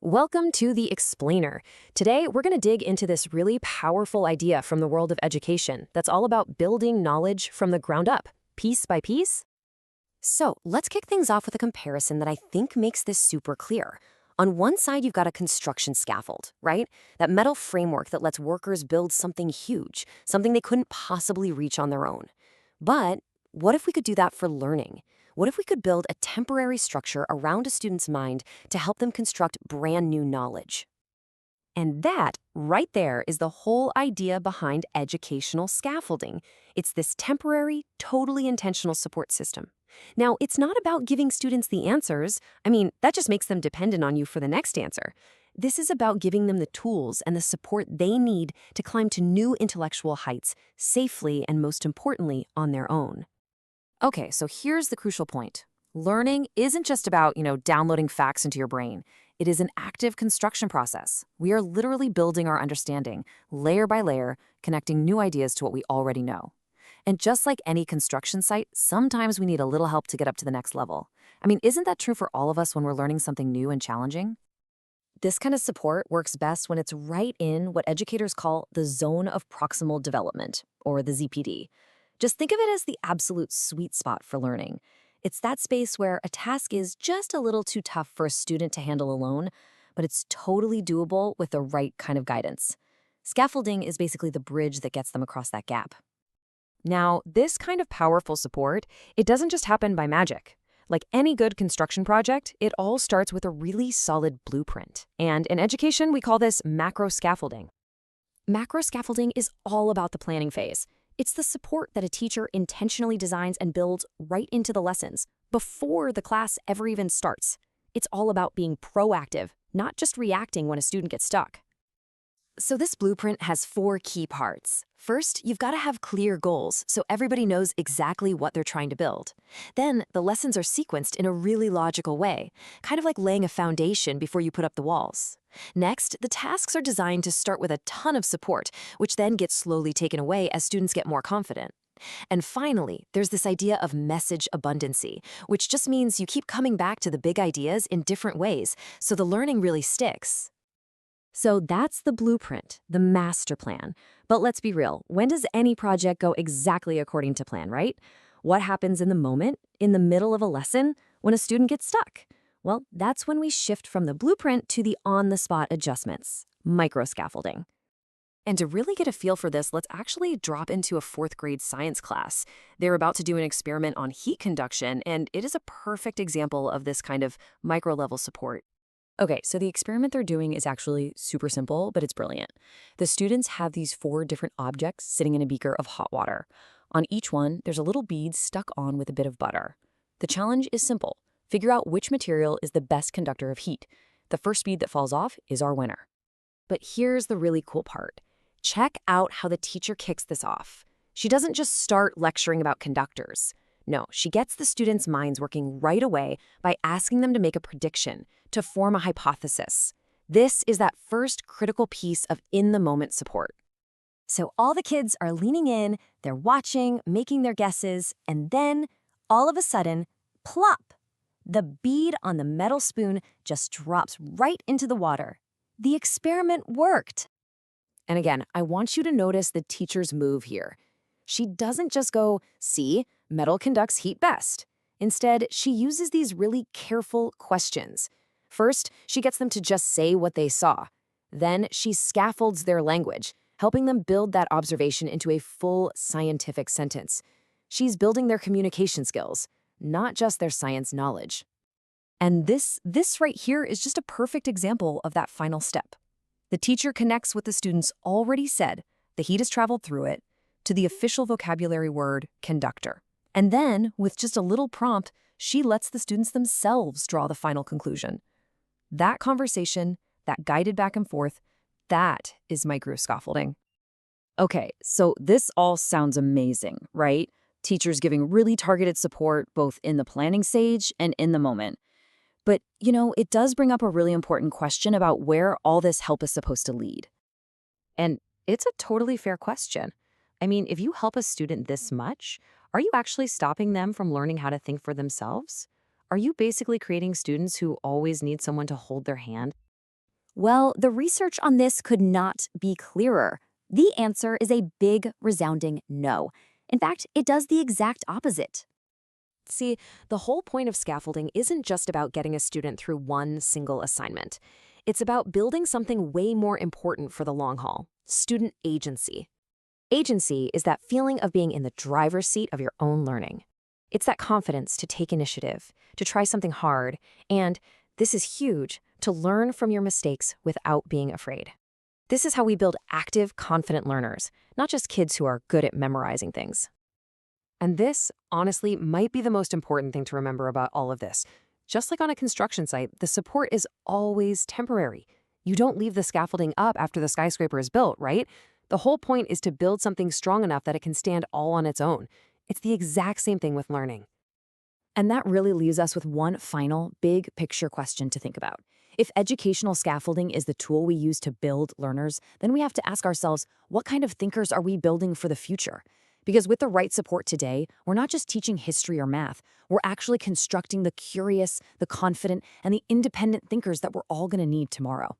Welcome to The Explainer. Today, we're going to dig into this really powerful idea from the world of education that's all about building knowledge from the ground up, piece by piece. So, let's kick things off with a comparison that I think makes this super clear. On one side, you've got a construction scaffold, right? That metal framework that lets workers build something huge, something they couldn't possibly reach on their own. But what if we could do that for learning? What if we could build a temporary structure around a student's mind to help them construct brand new knowledge? And that, right there, is the whole idea behind educational scaffolding. It's this temporary, totally intentional support system. Now, it's not about giving students the answers. That just makes them dependent on you for the next answer. This is about giving them the tools and the support they need to climb to new intellectual heights safely and, most importantly, on their own. Okay, so here's the crucial point. Learning isn't just about, downloading facts into your brain. It is an active construction process. We are literally building our understanding, layer by layer, connecting new ideas to what we already know. And just like any construction site, sometimes we need a little help to get up to the next level. Isn't that true for all of us when we're learning something new and challenging? This kind of support works best when it's right in what educators call the zone of proximal development, or the ZPD. Just think of it as the absolute sweet spot for learning. It's that space where a task is just a little too tough for a student to handle alone, but it's totally doable with the right kind of guidance. Scaffolding is basically the bridge that gets them across that gap. Now, this kind of powerful support, it doesn't just happen by magic. Like any good construction project, it all starts with a really solid blueprint. And in education, we call this macro scaffolding. Macro scaffolding is all about the planning phase. It's the support that a teacher intentionally designs and builds right into the lessons, before the class ever even starts. It's all about being proactive, not just reacting when a student gets stuck. So this blueprint has 4 key parts. First, you've got to have clear goals so everybody knows exactly what they're trying to build. Then, the lessons are sequenced in a really logical way, kind of like laying a foundation before you put up the walls. Next, the tasks are designed to start with a ton of support, which then gets slowly taken away as students get more confident. And finally, there's this idea of message abundancy, which just means you keep coming back to the big ideas in different ways, so the learning really sticks. So that's the blueprint, the master plan. But let's be real, when does any project go exactly according to plan, right? What happens in the moment, in the middle of a lesson, when a student gets stuck? Well, that's when we shift from the blueprint to the on-the-spot adjustments, micro-scaffolding. And to really get a feel for this, let's actually drop into a 4th grade science class. They're about to do an experiment on heat conduction, and it is a perfect example of this kind of micro-level support. Okay, so the experiment they're doing is actually super simple, but it's brilliant. The students have these 4 different objects sitting in a beaker of hot water. On each one, there's a little bead stuck on with a bit of butter. The challenge is simple. Figure out which material is the best conductor of heat. The first bead that falls off is our winner. But here's the really cool part. Check out how the teacher kicks this off. She doesn't just start lecturing about conductors. No, she gets the students' minds working right away by asking them to make a prediction, to form a hypothesis. This is that first critical piece of in-the-moment support. So all the kids are leaning in, they're watching, making their guesses, and then, all of a sudden, plop! The bead on the metal spoon just drops right into the water. The experiment worked. And again, I want you to notice the teacher's move here. She doesn't just go, see, metal conducts heat best. Instead, she uses these really careful questions. First, she gets them to just say what they saw. Then, she scaffolds their language, helping them build that observation into a full scientific sentence. She's building their communication skills, not just their science knowledge. And this right here is just a perfect example of that final step. The teacher connects what the students already said, the heat has traveled through it, to the official vocabulary word, conductor. And then, with just a little prompt, she lets the students themselves draw the final conclusion. That conversation, that guided back and forth, that is micro-scaffolding. Okay, so this all sounds amazing, right? Teachers giving really targeted support both in the planning stage and in the moment. But, it does bring up a really important question about where all this help is supposed to lead. And it's a totally fair question. If you help a student this much, are you actually stopping them from learning how to think for themselves? Are you basically creating students who always need someone to hold their hand? Well, the research on this could not be clearer. The answer is a big, resounding no. In fact, it does the exact opposite. See, the whole point of scaffolding isn't just about getting a student through one single assignment. It's about building something way more important for the long haul: student agency. Agency is that feeling of being in the driver's seat of your own learning. It's that confidence to take initiative, to try something hard, and, this is huge, to learn from your mistakes without being afraid. This is how we build active, confident learners, not just kids who are good at memorizing things. And this, honestly, might be the most important thing to remember about all of this. Just like on a construction site, the support is always temporary. You don't leave the scaffolding up after the skyscraper is built, right? The whole point is to build something strong enough that it can stand all on its own. It's the exact same thing with learning. And that really leaves us with one final, big picture question to think about. If educational scaffolding is the tool we use to build learners, then we have to ask ourselves, what kind of thinkers are we building for the future? Because with the right support today, we're not just teaching history or math, we're actually constructing the curious, the confident, and the independent thinkers that we're all going to need tomorrow.